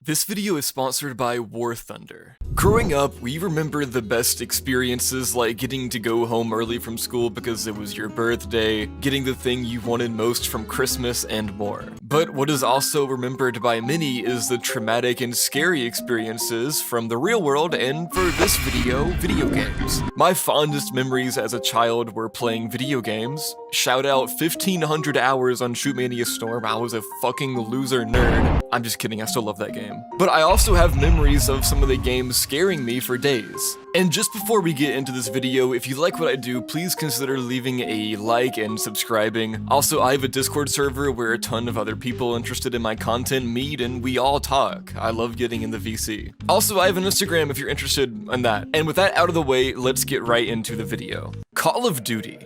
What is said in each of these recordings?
This video is sponsored by War Thunder. Growing up, we remember the best experiences like getting to go home early from school because it was your birthday, getting the thing you wanted most from Christmas, and more. But what is also remembered by many is the traumatic and scary experiences from the real world and, for this video, video games. My fondest memories as a child were playing video games. Shout out 1500 hours on Shootmania Storm, I was a fucking loser nerd. I'm just kidding, I still love that game. But I also have memories of some of the games scaring me for days. And just before we get into this video, if you like what I do, please consider leaving a like and subscribing. Also, I have a Discord server where a ton of other people interested in my content meet and we all talk. I love getting in the VC. Also, I have an Instagram if you're interested in that. And with that out of the way, let's get right into the video. Call of Duty.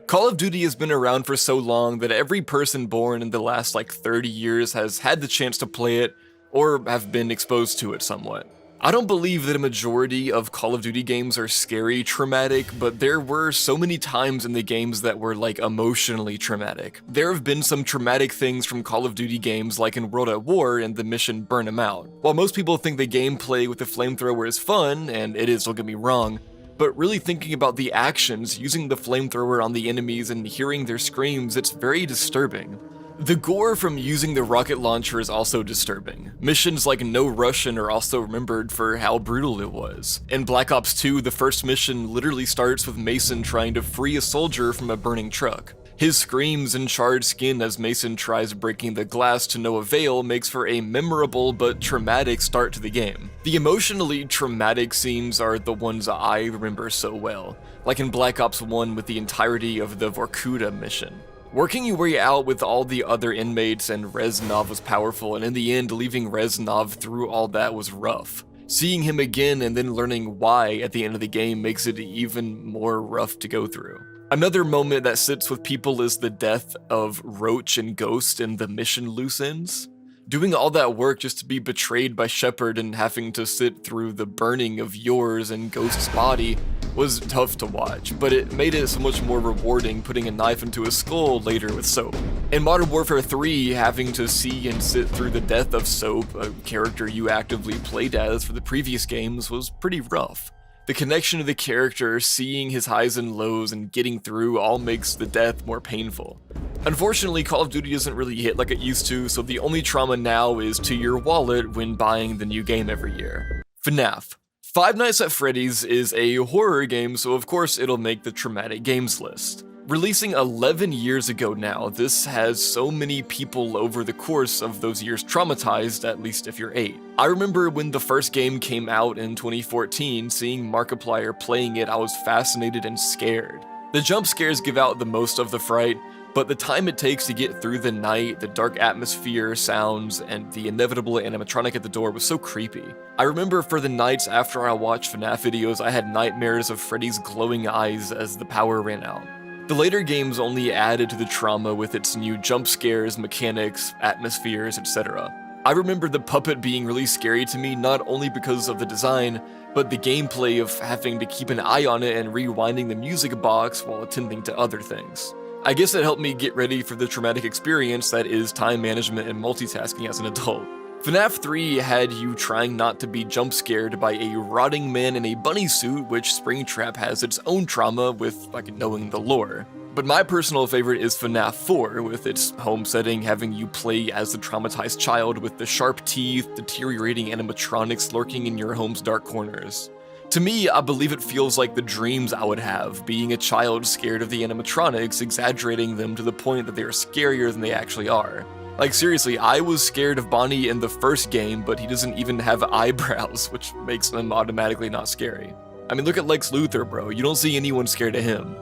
Call of Duty has been around for so long that every person born in the last 30 years has had the chance to play it or have been exposed to it somewhat. I don't believe that a majority of Call of Duty games are scary, traumatic, but there were so many times in the games that were emotionally traumatic. There have been some traumatic things from Call of Duty games like in World at War and the mission Burn 'Em Out. While most people think the gameplay with the flamethrower is fun, and it is, don't get me wrong, but really thinking about the actions, using the flamethrower on the enemies and hearing their screams, it's very disturbing. The gore from using the rocket launcher is also disturbing. Missions like No Russian are also remembered for how brutal it was. In Black Ops 2, the first mission literally starts with Mason trying to free a soldier from a burning truck. His screams and charred skin as Mason tries breaking the glass to no avail makes for a memorable but traumatic start to the game. The emotionally traumatic scenes are the ones I remember so well, like in Black Ops 1 with the entirety of the Vorkuta mission. Working your way out with all the other inmates and Reznov was powerful, and in the end, leaving Reznov through all that was rough. Seeing him again and then learning why at the end of the game makes it even more rough to go through. Another moment that sits with people is the death of Roach and Ghost in the mission Loose Ends. Doing all that work just to be betrayed by Shepard and having to sit through the burning of yours and Ghost's body was tough to watch, but it made it so much more rewarding putting a knife into a skull later with Soap. In Modern Warfare 3, having to see and sit through the death of Soap, a character you actively played as for the previous games, was pretty rough. The connection to the character, seeing his highs and lows, and getting through all makes the death more painful. Unfortunately, Call of Duty doesn't really hit like it used to, so the only trauma now is to your wallet when buying the new game every year. FNAF. Five Nights at Freddy's is a horror game, so of course it'll make the traumatic games list. Releasing 11 years ago now, this has so many people over the course of those years traumatized, at least if you're 8. I remember when the first game came out in 2014, seeing Markiplier playing it, I was fascinated and scared. The jump scares give out the most of the fright, but the time it takes to get through the night, the dark atmosphere, sounds, and the inevitable animatronic at the door was so creepy. I remember for the nights after I watched FNAF videos, I had nightmares of Freddy's glowing eyes as the power ran out. The later games only added to the trauma with its new jump scares, mechanics, atmospheres, etc. I remember the puppet being really scary to me not only because of the design, but the gameplay of having to keep an eye on it and rewinding the music box while attending to other things. I guess it helped me get ready for the traumatic experience that is time management and multitasking as an adult. FNAF 3 had you trying not to be jump scared by a rotting man in a bunny suit, which Springtrap has its own trauma with knowing the lore. But my personal favorite is FNAF 4, with its home setting having you play as the traumatized child with the sharp teeth, deteriorating animatronics lurking in your home's dark corners. To me, I believe it feels like the dreams I would have, being a child scared of the animatronics, exaggerating them to the point that they are scarier than they actually are. Seriously, I was scared of Bonnie in the first game, but he doesn't even have eyebrows, which makes him automatically not scary. I mean, look at Lex Luthor, bro, you don't see anyone scared of him.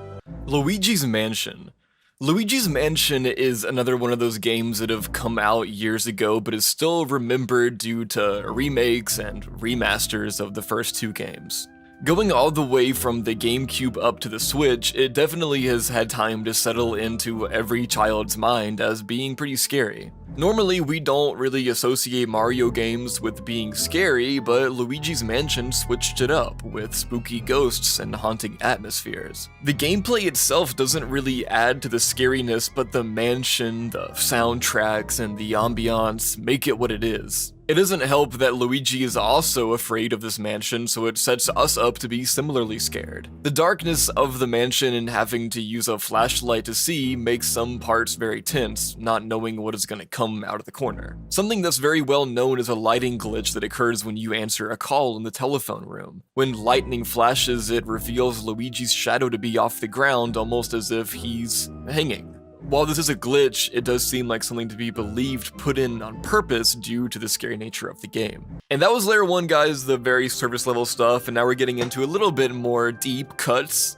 Luigi's Mansion. Luigi's Mansion is another one of those games that have come out years ago but is still remembered due to remakes and remasters of the first two games. Going all the way from the GameCube up to the Switch, it definitely has had time to settle into every child's mind as being pretty scary. Normally, we don't really associate Mario games with being scary, but Luigi's Mansion switched it up with spooky ghosts and haunting atmospheres. The gameplay itself doesn't really add to the scariness, but the mansion, the soundtracks, and the ambiance make it what it is. It doesn't help that Luigi is also afraid of this mansion, so it sets us up to be similarly scared. The darkness of the mansion and having to use a flashlight to see makes some parts very tense, not knowing what is going to come out of the corner. Something that's very well known is a lighting glitch that occurs when you answer a call in the telephone room. When lightning flashes, it reveals Luigi's shadow to be off the ground, almost as if he's hanging. While this is a glitch, it does seem like something to be believed put in on purpose due to the scary nature of the game. And that was layer 1, guys, the very surface level stuff, and now we're getting into a little bit more deep cuts,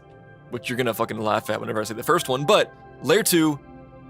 which you're gonna fucking laugh at whenever I say the first one, but layer 2,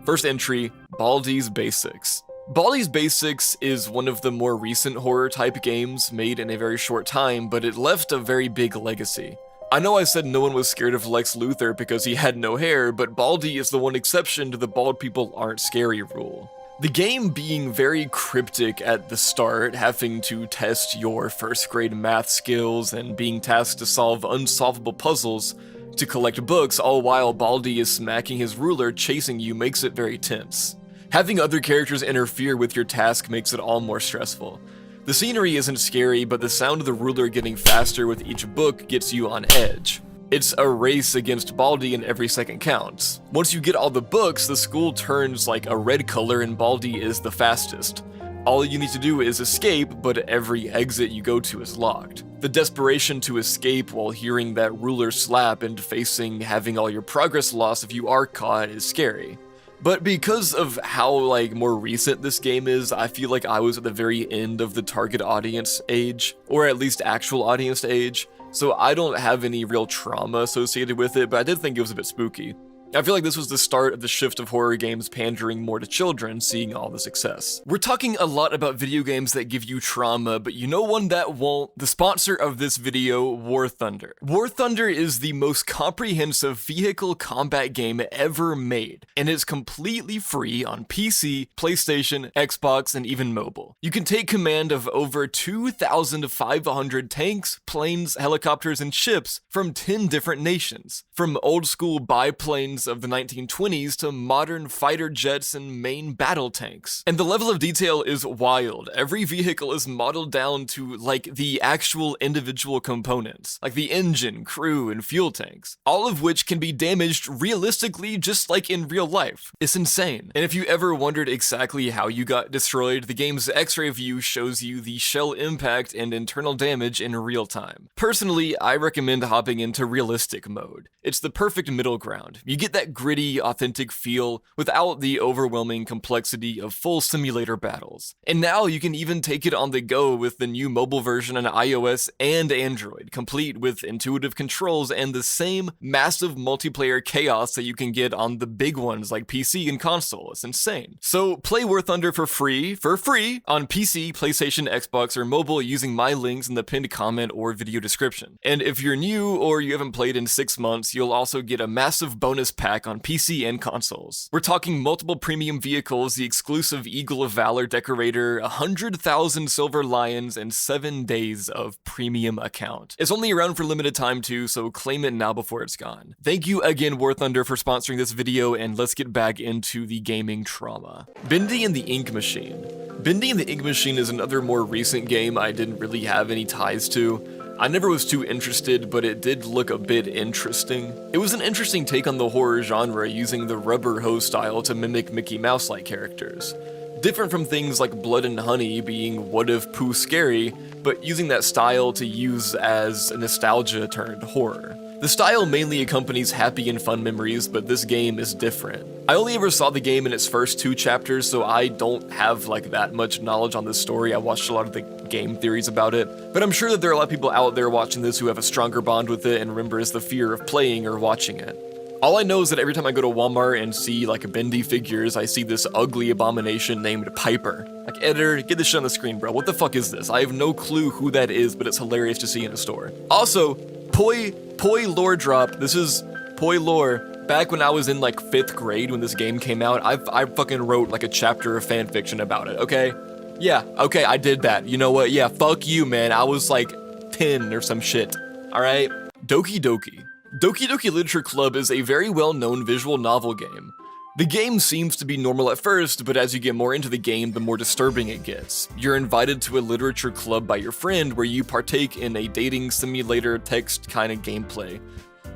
first entry, Baldi's Basics. Baldi's Basics is one of the more recent horror type games made in a very short time, but it left a very big legacy. I know I said no one was scared of Lex Luthor because he had no hair, but Baldi is the one exception to the bald people aren't scary rule. The game being very cryptic at the start, having to test your first grade math skills and being tasked to solve unsolvable puzzles to collect books, all while Baldi is smacking his ruler chasing you, makes it very tense. Having other characters interfere with your task makes it all more stressful. The scenery isn't scary, but the sound of the ruler getting faster with each book gets you on edge. It's a race against Baldi and every second counts. Once you get all the books, the school turns like a red color and Baldi is the fastest. All you need to do is escape, but every exit you go to is locked. The desperation to escape while hearing that ruler slap and facing having all your progress lost if you are caught is scary. But because of how more recent this game is, I feel like I was at the very end of the target audience age, or at least actual audience age, so I don't have any real trauma associated with it, but I did think it was a bit spooky. I feel like this was the start of the shift of horror games pandering more to children, seeing all the success. We're talking a lot about video games that give you trauma, but you know one that won't? The sponsor of this video, War Thunder. War Thunder is the most comprehensive vehicle combat game ever made, and it's completely free on PC, PlayStation, Xbox, and even mobile. You can take command of over 2,500 tanks, planes, helicopters, and ships from 10 different nations, from old school biplanes of the 1920s to modern fighter jets and main battle tanks. And the level of detail is wild. Every vehicle is modeled down to the actual individual components, like the engine, crew, and fuel tanks, all of which can be damaged realistically just like in real life. It's insane. And if you ever wondered exactly how you got destroyed, the game's X-ray view shows you the shell impact and internal damage in real time. Personally, I recommend hopping into realistic mode. It's the perfect middle ground. You get that gritty, authentic feel without the overwhelming complexity of full simulator battles. And now you can even take it on the go with the new mobile version on iOS and Android, complete with intuitive controls and the same massive multiplayer chaos that you can get on the big ones like PC and console. It's insane. So play War Thunder for free on PC, PlayStation, Xbox, or mobile using my links in the pinned comment or video description. And if you're new or you haven't played in 6 months, you'll also get a massive bonus pack on PC and consoles. We're talking multiple premium vehicles, the exclusive Eagle of Valor decorator, 100,000 silver lions, and 7 days of premium account. It's only around for limited time too, so claim it now before it's gone. Thank you again, War Thunder, for sponsoring this video, and let's get back into the gaming trauma. Bendy and the Ink Machine. Bendy and the Ink Machine is another more recent game I didn't really have any ties to. I never was too interested, but it did look a bit interesting. It was an interesting take on the horror genre, using the rubber hose style to mimic Mickey Mouse-like characters. Different from things like Blood and Honey being What If Pooh Scary, but using that style to use as nostalgia turned horror. The style mainly accompanies happy and fun memories, but this game is different. I only ever saw the game in its first 2 chapters, so I don't have that much knowledge on this story. I watched a lot of the game theories about it, but I'm sure that there are a lot of people out there watching this who have a stronger bond with it and remembers the fear of playing or watching it. All I know is that every time I go to Walmart and see Bendy figures, I see this ugly abomination named Piper. Editor, get this shit on the screen, bro. What the fuck is this? I have no clue who that is, but it's hilarious to see in a store. Also, Poi lore drop. This is Poi lore. Back when I was in like 5th grade when this game came out, I fucking wrote like a chapter of fanfiction about it, okay? Yeah, okay, I did that. You know what? Yeah, fuck you, man. I was like 10 or some shit, alright? Doki Doki. Doki Doki Literature Club is a very well-known visual novel game. The game seems to be normal at first, but as you get more into the game, the more disturbing it gets. You're invited to a literature club by your friend where you partake in a dating simulator text kind of gameplay.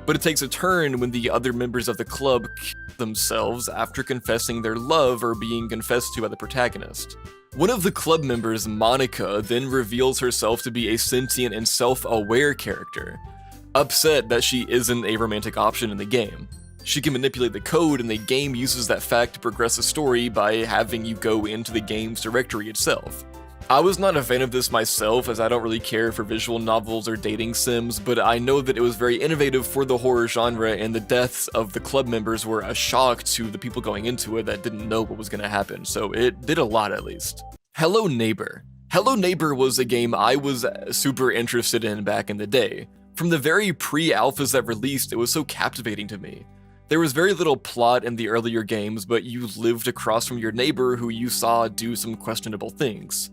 But it takes a turn when the other members of the club kill themselves after confessing their love or being confessed to by the protagonist. One of the club members, Monica, then reveals herself to be a sentient and self-aware character, upset that she isn't a romantic option in the game. She can manipulate the code, and the game uses that fact to progress the story by having you go into the game's directory itself. I was not a fan of this myself, as I don't really care for visual novels or dating sims, but I know that it was very innovative for the horror genre, and the deaths of the club members were a shock to the people going into it that didn't know what was going to happen, so it did a lot at least. Hello Neighbor. Hello Neighbor was a game I was super interested in back in the day. From the very pre-alphas that released, it was so captivating to me. There was very little plot in the earlier games, but you lived across from your neighbor who you saw do some questionable things.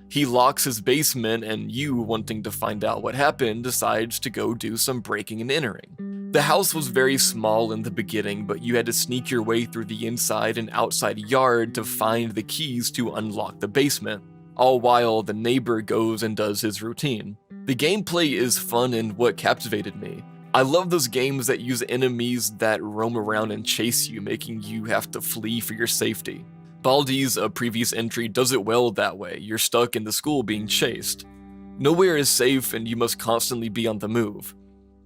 He locks his basement, and you, wanting to find out what happened, decides to go do some breaking and entering. The house was very small in the beginning, but you had to sneak your way through the inside and outside yard to find the keys to unlock the basement, all while the neighbor goes and does his routine. The gameplay is fun and what captivated me. I love those games that use enemies that roam around and chase you, making you have to flee for your safety. Baldi's previous entry does it well that way. You're stuck in the school being chased. Nowhere is safe and you must constantly be on the move.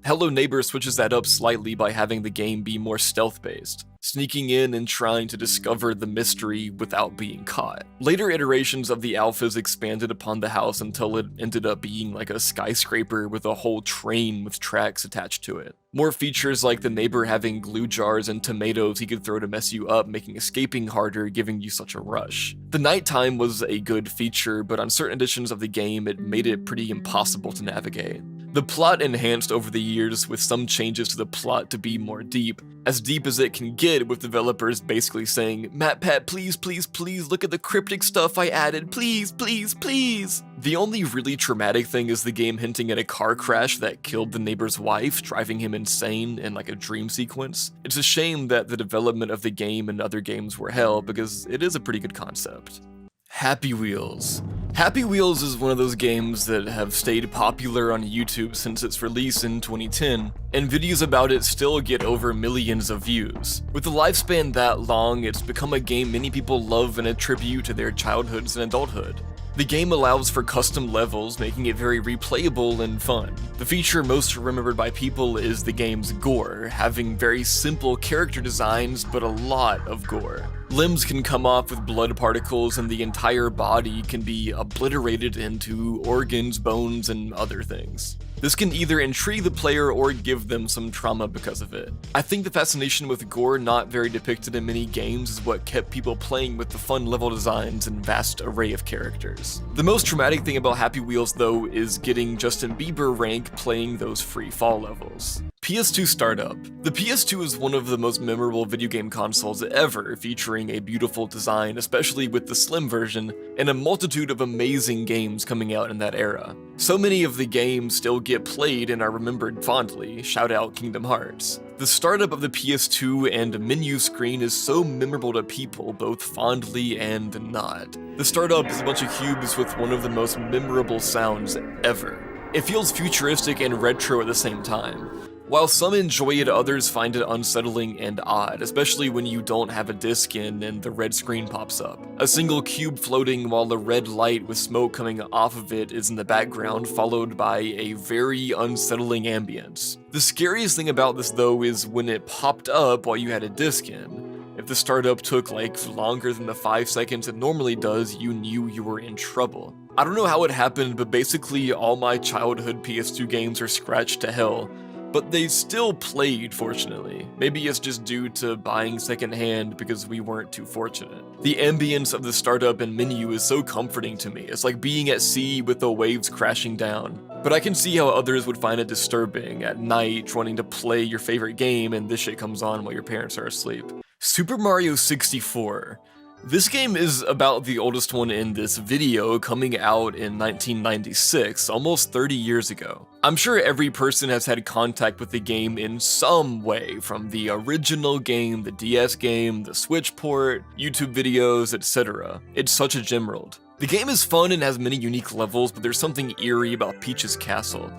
Hello Neighbor switches that up slightly by having the game be more stealth-based, sneaking in and trying to discover the mystery without being caught. Later iterations of the alphas expanded upon the house until it ended up being like a skyscraper with a whole train with tracks attached to it. More features like the neighbor having glue jars and tomatoes he could throw to mess you up, making escaping harder, giving you such a rush. The nighttime was a good feature, but on certain editions of the game it made it pretty impossible to navigate. The plot enhanced over the years with some changes to the plot to be more deep as it can get, with developers basically saying, MatPat, please, please, please look at the cryptic stuff I added, please, please, please. The only really traumatic thing is the game hinting at a car crash that killed the neighbor's wife, driving him insane in like a dream sequence. It's a shame that the development of the game and other games were hell, because it is a pretty good concept. Happy Wheels. Happy Wheels is one of those games that have stayed popular on YouTube since its release in 2010, and videos about it still get over millions of views. With a lifespan that long, it's become a game many people love and attribute to their childhoods and adulthood. The game allows for custom levels, making it very replayable and fun. The feature most remembered by people is the game's gore, having very simple character designs but a lot of gore. Limbs can come off with blood particles and the entire body can be obliterated into organs, bones, and other things. This can either intrigue the player or give them some trauma because of it. I think the fascination with gore not very depicted in many games is what kept people playing with the fun level designs and vast array of characters. The most traumatic thing about Happy Wheels though is getting Justin Bieber rank playing those free fall levels. PS2 startup. The PS2 is one of the most memorable video game consoles ever, featuring a beautiful design, especially with the slim version, and a multitude of amazing games coming out in that era. So many of the games still get played and are remembered fondly, shout out Kingdom Hearts. The startup of the PS2 and menu screen is so memorable to people, both fondly and not. The startup is a bunch of cubes with one of the most memorable sounds ever. It feels futuristic and retro at the same time. While some enjoy it, others find it unsettling and odd, especially when you don't have a disc in and the red screen pops up. A single cube floating while the red light with smoke coming off of it is in the background, followed by a very unsettling ambience. The scariest thing about this though is when it popped up while you had a disc in. If the startup took like longer than the 5 seconds it normally does, you knew you were in trouble. I don't know how it happened, but basically all my childhood PS2 games are scratched to hell. But they still played, fortunately. Maybe it's just due to buying secondhand because we weren't too fortunate. The ambience of the startup and menu is so comforting to me. It's like being at sea with the waves crashing down. But I can see how others would find it disturbing at night wanting to play your favorite game and this shit comes on while your parents are asleep. Super Mario 64. This game is about the oldest one in this video, coming out in 1996, almost 30 years ago. I'm sure every person has had contact with the game in some way, from the original game, the DS game, the Switch port, YouTube videos, etc. It's such a gemworld. The game is fun and has many unique levels, but there's something eerie about Peach's castle.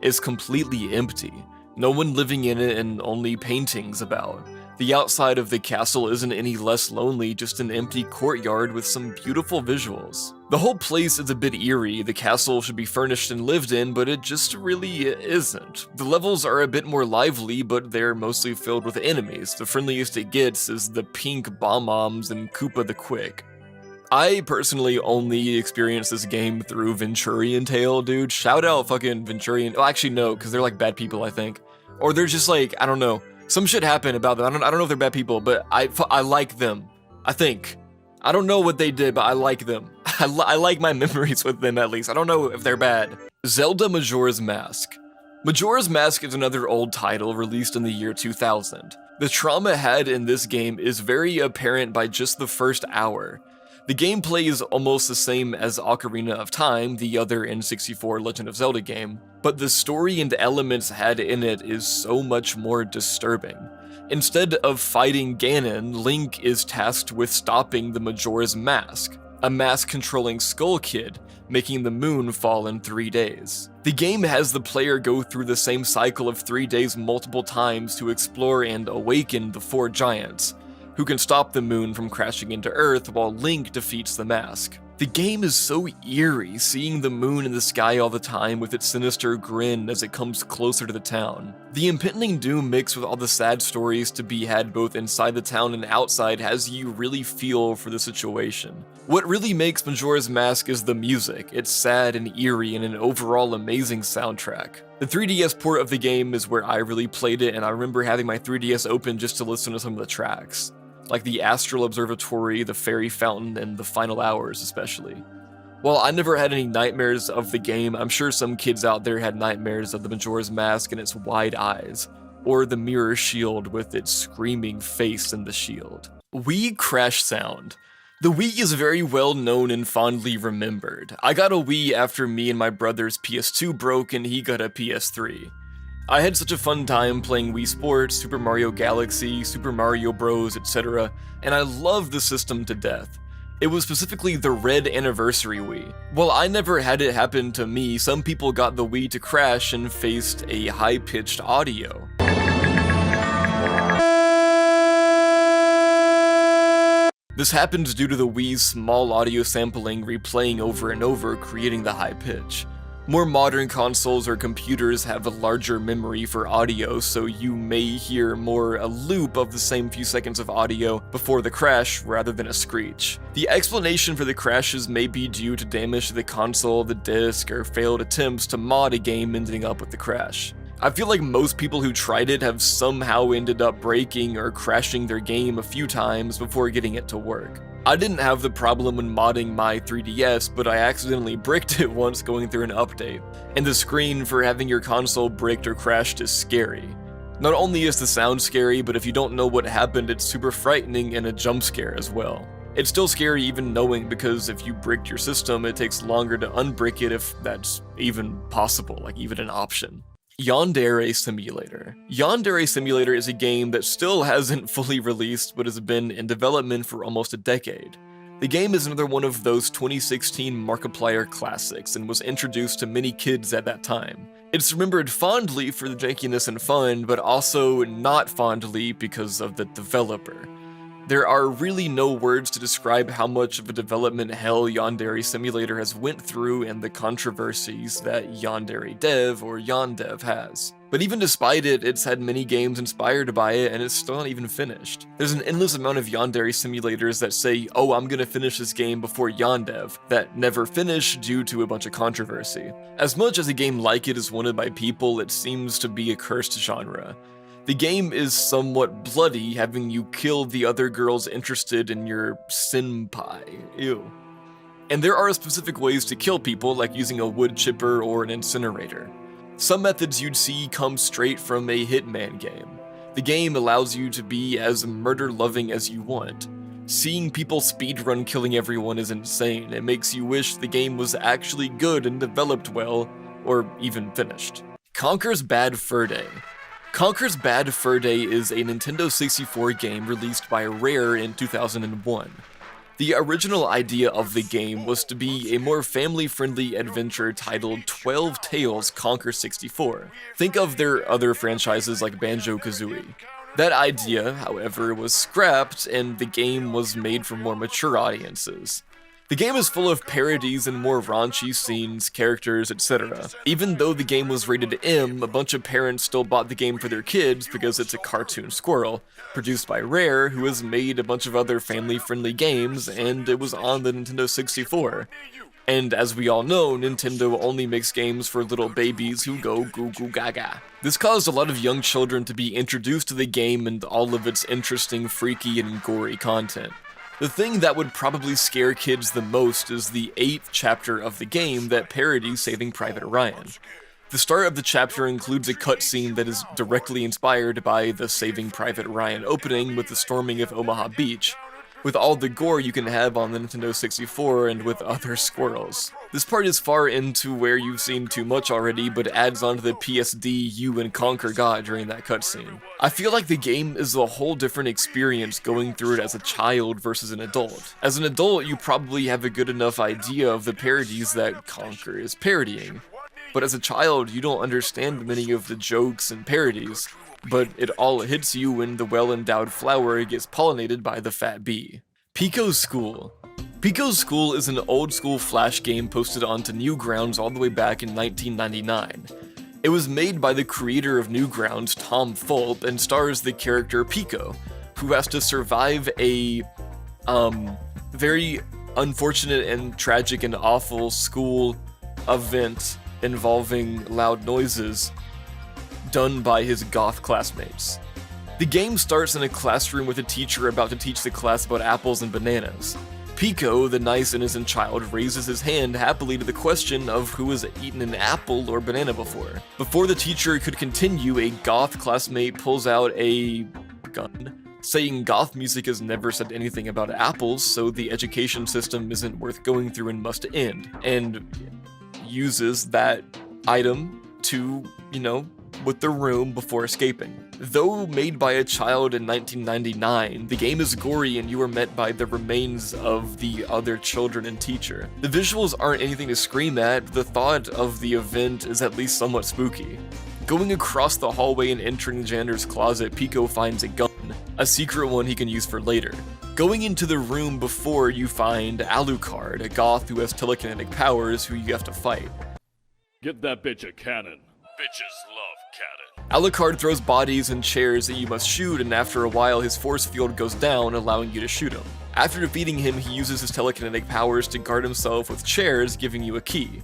It's completely empty, no one living in it and only paintings about. The outside of the castle isn't any less lonely, just an empty courtyard with some beautiful visuals. The whole place is a bit eerie. The castle should be furnished and lived in, but it just really isn't. The levels are a bit more lively, but they're mostly filled with enemies. The friendliest it gets is the pink Bomb-Ombs and Koopa the Quick. I personally only experienced this game through Venturian Tale, dude. Shout out fucking Venturian. Oh, actually no, because they're like bad people, I think. Or they're just like, I don't know. Some shit happened about them. I don't know if they're bad people, but I like them. I think. I don't know what they did, but I like them. I like my memories with them at least. I don't know if they're bad. Zelda Majora's Mask. Majora's Mask is another old title released in the year 2000. The trauma had in this game is very apparent by just the first hour. The gameplay is almost the same as Ocarina of Time, the other N64 Legend of Zelda game, but the story and elements had in it is so much more disturbing. Instead of fighting Ganon, Link is tasked with stopping the Majora's Mask, a mask-controlling Skull Kid, making the moon fall in 3 days. The game has the player go through the same cycle of 3 days multiple times to explore and awaken the 4 giants, who can stop the moon from crashing into Earth while Link defeats the mask. The game is so eerie, seeing the moon in the sky all the time with its sinister grin as it comes closer to the town. The impending doom mixed with all the sad stories to be had both inside the town and outside has you really feel for the situation. What really makes Majora's Mask is the music. It's sad and eerie and an overall amazing soundtrack. The 3DS port of the game is where I really played it, and I remember having my 3DS open just to listen to some of the tracks. Like the Astral Observatory, the Fairy Fountain, and the Final Hours especially. While I never had any nightmares of the game, I'm sure some kids out there had nightmares of the Majora's Mask and its wide eyes, or the mirror shield with its screaming face in the shield. Wii crash sound. The Wii is very well known and fondly remembered. I got a Wii after me and my brother's PS2 broke and he got a PS3. I had such a fun time playing Wii Sports, Super Mario Galaxy, Super Mario Bros, etc., and I loved the system to death. It was specifically the Red Anniversary Wii. While I never had it happen to me, some people got the Wii to crash and faced a high-pitched audio. This happens due to the Wii's small audio sampling replaying over and over, creating the high pitch. More modern consoles or computers have a larger memory for audio, so you may hear a loop of the same few seconds of audio before the crash rather than a screech. The explanation for the crashes may be due to damage to the console, the disc, or failed attempts to mod a game ending up with the crash. I feel like most people who tried it have somehow ended up breaking or crashing their game a few times before getting it to work. I didn't have the problem when modding my 3DS, but I accidentally bricked it once going through an update, and the screen for having your console bricked or crashed is scary. Not only is the sound scary, but if you don't know what happened, it's super frightening and a jump scare as well. It's still scary even knowing, because if you bricked your system, it takes longer to unbrick it if that's even possible, like even an option. Yandere Simulator. Yandere Simulator is a game that still hasn't fully released but has been in development for almost a decade. The game is another one of those 2016 Markiplier classics and was introduced to many kids at that time. It's remembered fondly for the jankiness and fun, but also not fondly because of the developer. There are really no words to describe how much of a development hell Yandere Simulator has went through and the controversies that Yandere Dev or Yandev has. But even despite it, it's had many games inspired by it and it's still not even finished. There's an endless amount of Yandere simulators that say, oh, I'm gonna finish this game before Yandev, that never finish due to a bunch of controversy. As much as a game like it is wanted by people, it seems to be a cursed genre. The game is somewhat bloody, having you kill the other girls interested in your senpai. Ew. And there are specific ways to kill people, like using a wood chipper or an incinerator. Some methods you'd see come straight from a Hitman game. The game allows you to be as murder-loving as you want. Seeing people speedrun killing everyone is insane. It makes you wish the game was actually good and developed well, or even finished. Conker's Bad Fur Day. Conker's Bad Fur Day is a Nintendo 64 game released by Rare in 2001. The original idea of the game was to be a more family-friendly adventure titled 12 Tales Conker 64. Think of their other franchises like Banjo-Kazooie. That idea, however, was scrapped and the game was made for more mature audiences. The game is full of parodies and more raunchy scenes, characters, etc. Even though the game was rated M, a bunch of parents still bought the game for their kids because it's a cartoon squirrel, produced by Rare, who has made a bunch of other family-friendly games, and it was on the Nintendo 64. And as we all know, Nintendo only makes games for little babies who go goo goo gaga. This caused a lot of young children to be introduced to the game and all of its interesting, freaky, and gory content. The thing that would probably scare kids the most is the 8th chapter of the game that parodies Saving Private Ryan. The start of the chapter includes a cutscene that is directly inspired by the Saving Private Ryan opening with the storming of Omaha Beach, with all the gore you can have on the Nintendo 64 and with other squirrels. This part is far into where you've seen too much already, but adds on to the PSD you and Conker got during that cutscene. I feel like the game is a whole different experience going through it as a child versus an adult. As an adult, you probably have a good enough idea of the parodies that Conker is parodying. But as a child, you don't understand many of the jokes and parodies, but it all hits you when the well-endowed flower gets pollinated by the fat bee. Pico's School. Pico's School is an old-school Flash game posted onto Newgrounds all the way back in 1999. It was made by the creator of Newgrounds, Tom Fulp, and stars the character Pico, who has to survive a very unfortunate and tragic and awful school event involving loud noises done by his goth classmates. The game starts in a classroom with a teacher about to teach the class about apples and bananas. Pico, the nice innocent child, raises his hand happily to the question of who has eaten an apple or banana before. Before the teacher could continue, a goth classmate pulls out a gun, saying goth music has never said anything about apples, so the education system isn't worth going through and must end, and uses that item to, with the room before escaping. Though made by a child in 1999, the game is gory and you are met by the remains of the other children and teacher. The visuals aren't anything to scream at, the thought of the event is at least somewhat spooky. Going across the hallway and entering the janitor's closet, Pico finds a gun, a secret one he can use for later. Going into the room before, you find Alucard, a goth who has telekinetic powers who you have to fight. Get that bitch a cannon. Bitches love cannon. Alucard throws bodies and chairs that you must shoot, and after a while his force field goes down, allowing you to shoot him. After defeating him, he uses his telekinetic powers to guard himself with chairs, giving you a key.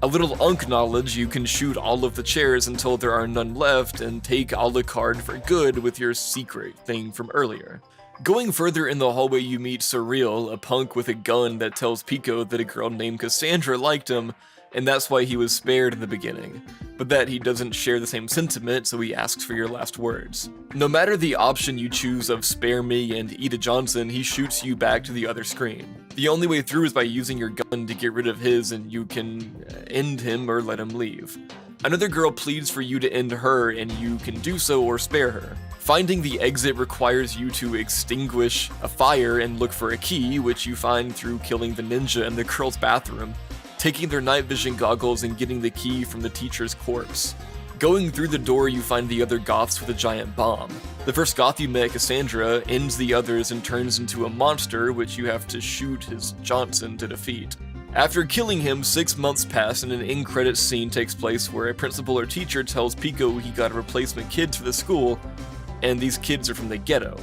A little Unk knowledge, you can shoot all of the chairs until there are none left, and take Alucard for good with your secret thing from earlier. Going further in the hallway, you meet Surreal, a punk with a gun that tells Pico that a girl named Cassandra liked him, and that's why he was spared in the beginning, but that he doesn't share the same sentiment, so he asks for your last words. No matter the option you choose of spare me and Ida Johnson, he shoots you back to the other screen. The only way through is by using your gun to get rid of his, and you can end him or let him leave. Another girl pleads for you to end her, and you can do so or spare her. Finding the exit requires you to extinguish a fire and look for a key, which you find through killing the ninja in the girl's bathroom, taking their night vision goggles and getting the key from the teacher's corpse. Going through the door, you find the other goths with a giant bomb. The first goth you met, Cassandra, ends the others and turns into a monster, which you have to shoot his Johnson to defeat. After killing him, 6 months pass and an end-credits scene takes place where a principal or teacher tells Pico he got replacement kids for the school, and these kids are from the ghetto.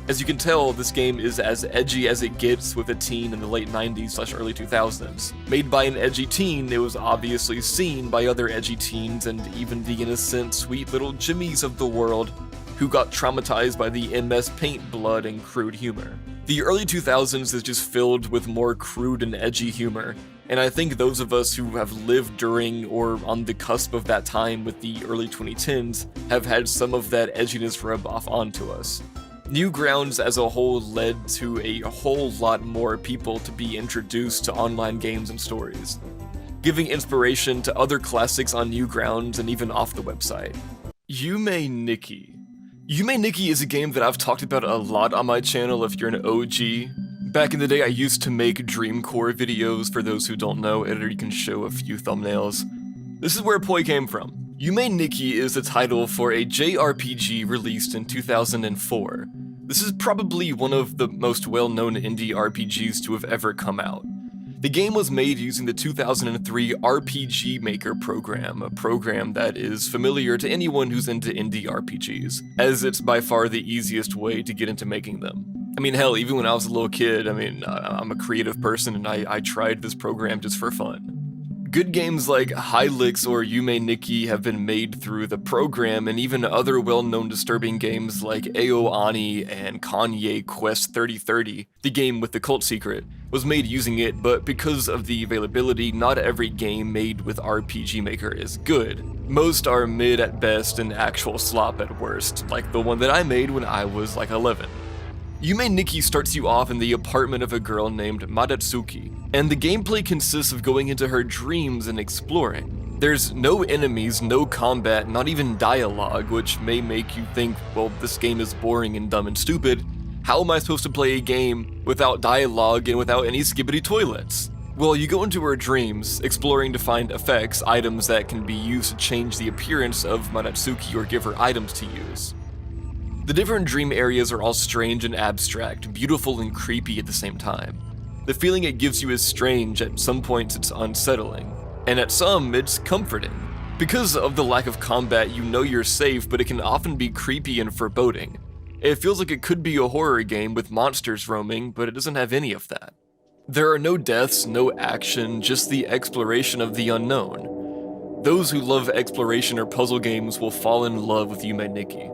As you can tell, this game is as edgy as it gets with a teen in the late 90s/early 2000s. Made by an edgy teen, it was obviously seen by other edgy teens and even the innocent, sweet little Jimmies of the world who got traumatized by the MS Paint blood and crude humor. The early 2000s is just filled with more crude and edgy humor, and I think those of us who have lived during or on the cusp of that time with the early 2010s have had some of that edginess rub off onto us. Newgrounds as a whole led to a whole lot more people to be introduced to online games and stories, giving inspiration to other classics on Newgrounds and even off the website. Yume Nikki. Yume Nikki is a game that I've talked about a lot on my channel if you're an OG. Back in the day I used to make Dreamcore videos. For those who don't know, editor, you can show a few thumbnails. This is where Poi came from. Yume Nikki is the title for a JRPG released in 2004. This is probably one of the most well-known indie RPGs to have ever come out. The game was made using the 2003 RPG Maker program, a program that is familiar to anyone who's into indie RPGs, as it's by far the easiest way to get into making them. I mean, hell, even when I was a little kid, I'm a creative person and I tried this program just for fun. Good games like Hylix or Yume Nikki have been made through the program, and even other well-known disturbing games like Ao Ani and Kanye Quest 3030, the game with the cult secret, was made using it, but because of the availability, not every game made with RPG Maker is good. Most are mid at best and actual slop at worst, like the one that I made when I was like 11. Yume Nikki starts you off in the apartment of a girl named Madatsuki, and the gameplay consists of going into her dreams and exploring. There's no enemies, no combat, not even dialogue, which may make you think, well, this game is boring and dumb and stupid. How am I supposed to play a game without dialogue and without any skibbity toilets? Well, you go into her dreams, exploring to find effects, items that can be used to change the appearance of Madatsuki or give her items to use. The different dream areas are all strange and abstract, beautiful and creepy at the same time. The feeling it gives you is strange, at some points it's unsettling, and at some it's comforting. Because of the lack of combat, you know you're safe, but it can often be creepy and foreboding. It feels like it could be a horror game with monsters roaming, but it doesn't have any of that. There are no deaths, no action, just the exploration of the unknown. Those who love exploration or puzzle games will fall in love with Yume Nikki.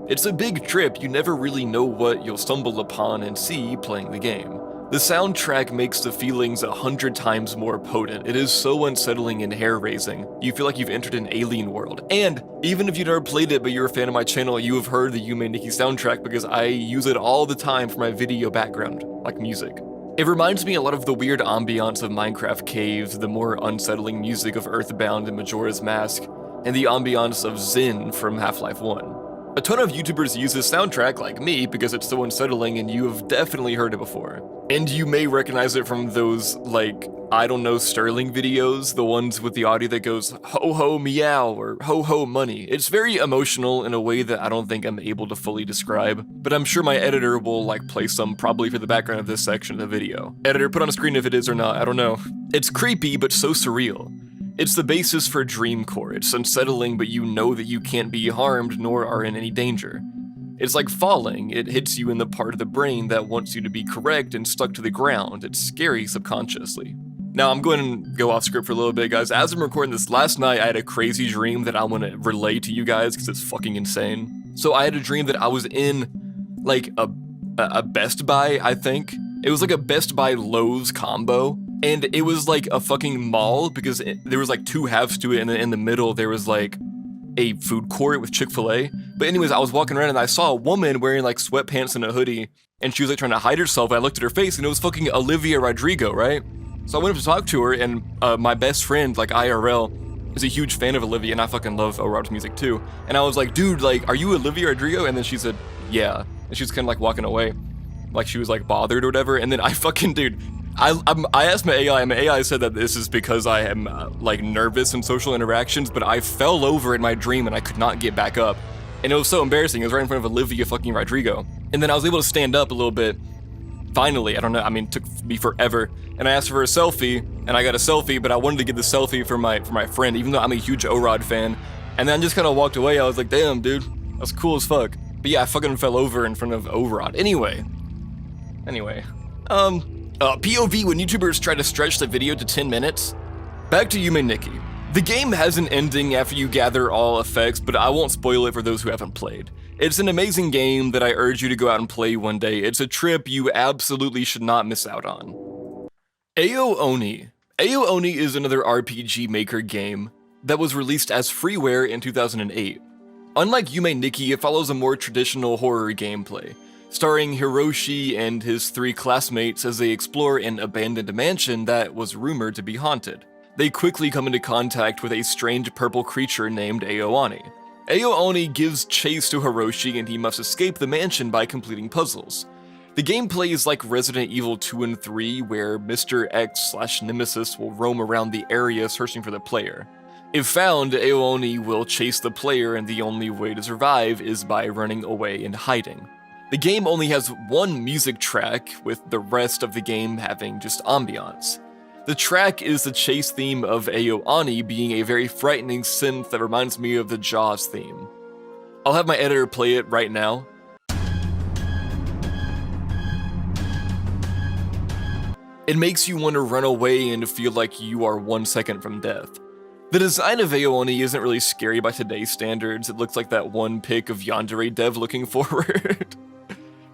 It's a big trip, you never really know what you'll stumble upon and see playing the game. The soundtrack makes the feelings 100 times more potent. It is so unsettling and hair-raising. You feel like you've entered an alien world. And even if you've never played it but you're a fan of my channel, you have heard the Yume Nikki soundtrack because I use it all the time for my video background, like music. It reminds me a lot of the weird ambiance of Minecraft caves, the more unsettling music of Earthbound and Majora's Mask, and the ambiance of Zen from Half-Life 1. A ton of YouTubers use this soundtrack, like me, because it's so unsettling and you have definitely heard it before. And you may recognize it from those, like, I don't know, Sterling videos, the ones with the audio that goes, ho ho meow, or ho ho money. It's very emotional in a way that I don't think I'm able to fully describe, but I'm sure my editor will, like, play some probably for the background of this section of the video. Editor, put on a screen if it is or not, I don't know. It's creepy, but so surreal. It's the basis for Dreamcore. It's unsettling, but you know that you can't be harmed nor are in any danger. It's like falling. It hits you in the part of the brain that wants you to be correct and stuck to the ground. It's scary subconsciously. Now, I'm going to go off script for a little bit, guys. As I'm recording this, last night I had a crazy dream that I want to relay to you guys because it's fucking insane. So I had a dream that I was in, like, a Best Buy, I think. It was like a Best Buy Lowe's combo. And it was like a fucking mall because there was like two halves to it, and then in the middle there was like a food court with Chick-fil-A. But anyways, I was walking around and I saw a woman wearing like sweatpants and a hoodie, and she was like trying to hide herself. I looked at her face and it was fucking Olivia Rodrigo, right? So I went up to talk to her, and my best friend, like IRL, is a huge fan of Olivia, and I fucking love Rod's music too. And I was like, dude, like, are you Olivia Rodrigo? And then she said, yeah. And she was kind of like walking away, like she was like bothered or whatever. And then I fucking, dude, I asked my AI, and my AI said that this is because I am like nervous in social interactions, but I fell over in my dream and I could not get back up. And it was so embarrassing. It was right in front of Olivia fucking Rodrigo. And then I was able to stand up a little bit. Finally, I don't know, I mean, it took me forever. And I asked for a selfie, and I got a selfie, but I wanted to get the selfie for my friend, even though I'm a huge O-Rod fan. And then I just kind of walked away. I was like, damn, dude, that's cool as fuck. But yeah, I fucking fell over in front of O-Rod. Anyway, POV when YouTubers try to stretch the video to 10 minutes. Back to Yume Nikki. The game has an ending after you gather all effects, but I won't spoil it for those who haven't played. It's an amazing game that I urge you to go out and play one day. It's a trip you absolutely should not miss out on. Ao Oni. Ao Oni is another RPG Maker game that was released as freeware in 2008. Unlike Yume Nikki, it follows a more traditional horror gameplay, starring Hiroshi and his 3 classmates as they explore an abandoned mansion that was rumored to be haunted. They quickly come into contact with a strange purple creature named Ao Oni. Ao Oni gives chase to Hiroshi and he must escape the mansion by completing puzzles. The gameplay is like Resident Evil 2 and 3, where Mr. X/Nemesis will roam around the area searching for the player. If found, Ao Oni will chase the player and the only way to survive is by running away and hiding. The game only has one music track, with the rest of the game having just ambiance. The track is the chase theme of Ao Oni being a very frightening synth that reminds me of the Jaws theme. I'll have my editor play it right now. It makes you want to run away and feel like you are 1 second from death. The design of Ao Oni isn't really scary by today's standards. It looks like that one pic of Yandere dev looking forward.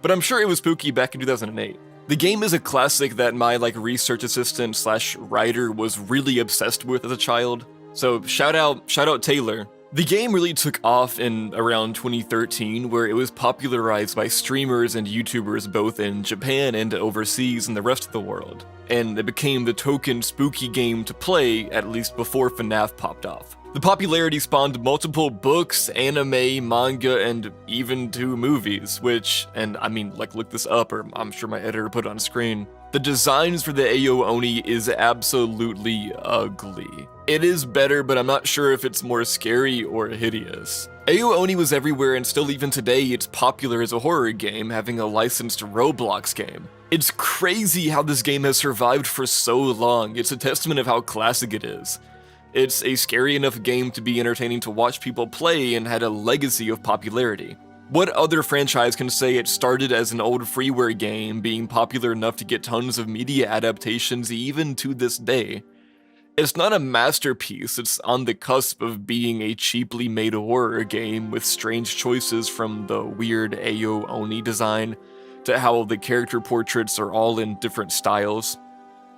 But I'm sure it was spooky back in 2008. The game is a classic that my research assistant / writer was really obsessed with as a child. So shout out Taylor. The game really took off in around 2013, where it was popularized by streamers and YouTubers both in Japan and overseas and the rest of the world. And it became the token spooky game to play, at least before FNAF popped off. The popularity spawned multiple books, anime, manga, and even 2 movies, which, and I mean, look this up, or I'm sure my editor put it on screen. The designs for the Ao Oni is absolutely ugly. It is better, but I'm not sure if it's more scary or hideous. Ao Oni was everywhere, and still even today it's popular as a horror game, having a licensed Roblox game. It's crazy how this game has survived for so long. It's a testament of how classic it is. It's a scary enough game to be entertaining to watch people play and had a legacy of popularity. What other franchise can say it started as an old freeware game, being popular enough to get tons of media adaptations even to this day? It's not a masterpiece, it's on the cusp of being a cheaply made horror game with strange choices from the weird Ao Oni design to how the character portraits are all in different styles.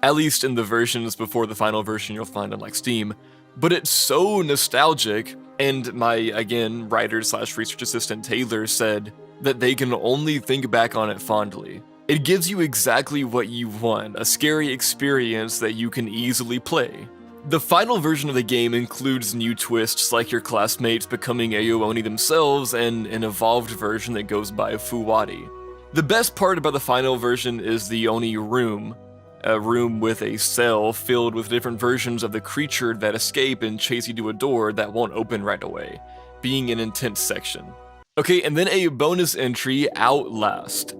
At least in the versions before the final version you'll find on Steam. But it's so nostalgic, and my, again, writer / research assistant Taylor said that they can only think back on it fondly. It gives you exactly what you want, a scary experience that you can easily play. The final version of the game includes new twists like your classmates becoming Ao Oni themselves and an evolved version that goes by Fuwadi. The best part about the final version is the Oni room, a room with a cell filled with different versions of the creature that escape and chase you to a door that won't open right away, being an intense section. Okay, and then a bonus entry, Outlast.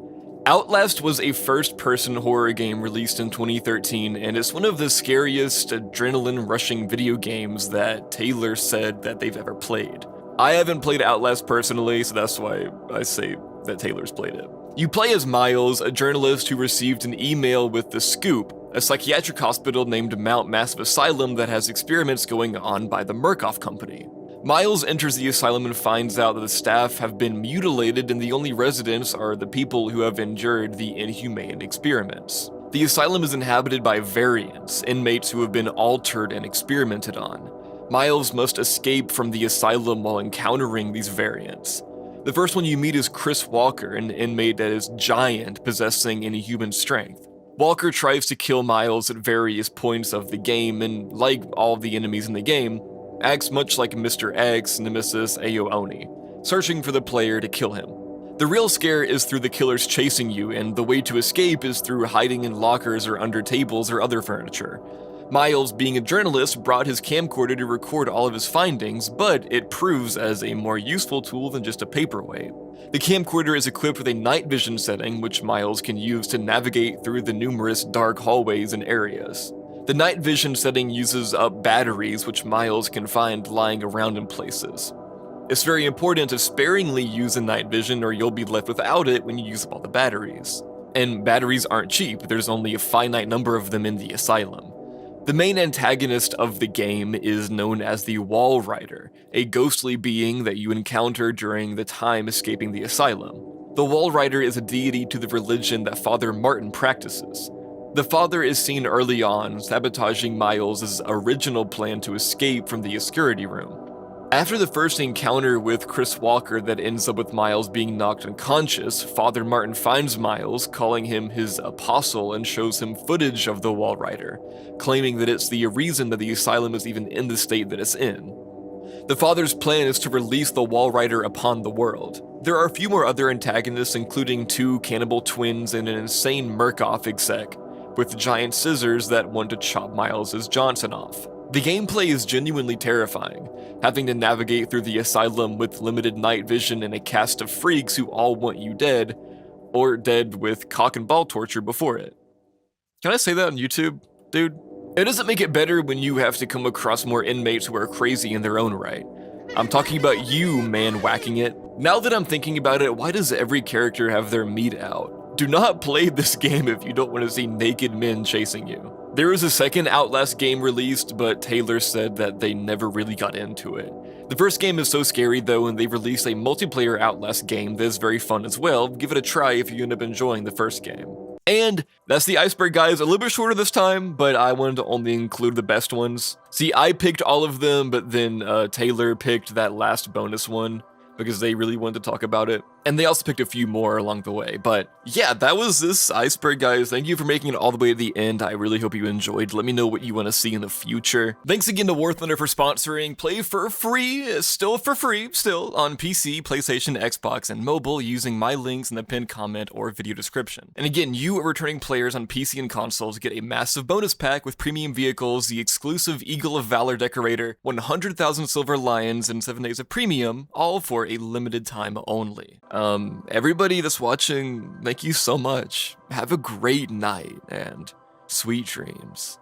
Outlast was a first-person horror game released in 2013, and it's one of the scariest, adrenaline-rushing video games that Taylor said that they've ever played. I haven't played Outlast personally, so that's why I say that Taylor's played it. You play as Miles, a journalist who received an email with The Scoop, a psychiatric hospital named Mount Massive Asylum that has experiments going on by the Murkoff Company. Miles enters the asylum and finds out that the staff have been mutilated and the only residents are the people who have endured the inhumane experiments. The asylum is inhabited by variants, inmates who have been altered and experimented on. Miles must escape from the asylum while encountering these variants. The first one you meet is Chris Walker, an inmate that is giant, possessing inhuman strength. Walker tries to kill Miles at various points of the game, and like all the enemies in the game, acts much like Mr. X, Nemesis, Ao Oni, searching for the player to kill him. The real scare is through the killers chasing you, and the way to escape is through hiding in lockers or under tables or other furniture. Miles, being a journalist, brought his camcorder to record all of his findings, but it proves as a more useful tool than just a paperweight. The camcorder is equipped with a night vision setting, which Miles can use to navigate through the numerous dark hallways and areas. The night vision setting uses up batteries, which Miles can find lying around in places. It's very important to sparingly use the night vision or you'll be left without it when you use up all the batteries. And batteries aren't cheap, there's only a finite number of them in the asylum. The main antagonist of the game is known as the Wall Rider, a ghostly being that you encounter during the time escaping the asylum. The Wall Rider is a deity to the religion that Father Martin practices. The father is seen early on sabotaging Miles' original plan to escape from the Obscurity Room. After the first encounter with Chris Walker that ends up with Miles being knocked unconscious, Father Martin finds Miles, calling him his apostle, and shows him footage of the Wall Rider, claiming that it's the reason that the asylum is even in the state that it's in. The father's plan is to release the Wall Rider upon the world. There are a few more other antagonists, including 2 cannibal twins and an insane Murkoff exec, with giant scissors that want to chop Miles' Johnson off. The gameplay is genuinely terrifying, having to navigate through the asylum with limited night vision and a cast of freaks who all want you dead, or dead with cock and ball torture before it. Can I say that on YouTube, dude? It doesn't make it better when you have to come across more inmates who are crazy in their own right. I'm talking about you, man whacking it. Now that I'm thinking about it, why does every character have their meat out? Do not play this game if you don't want to see naked men chasing you. There was a second Outlast game released, but Taylor said that they never really got into it. The first game is so scary though, and they released a multiplayer Outlast game that is very fun as well. Give it a try if you end up enjoying the first game. And that's the iceberg, guys. A little bit shorter this time, but I wanted to only include the best ones. See, I picked all of them, but then Taylor picked that last bonus one because they really wanted to talk about it. And they also picked a few more along the way. But yeah, that was this iceberg, guys. Thank you for making it all the way to the end. I really hope you enjoyed. Let me know what you want to see in the future. Thanks again to War Thunder for sponsoring. Play for free, still on PC, PlayStation, Xbox, and mobile using my links in the pinned comment or video description. And again, you returning players on PC and consoles get a massive bonus pack with premium vehicles, the exclusive Eagle of Valor decorator, 100,000 silver lions, and 7 days of premium, all for a limited time only. Everybody that's watching, thank you so much. Have a great night and sweet dreams.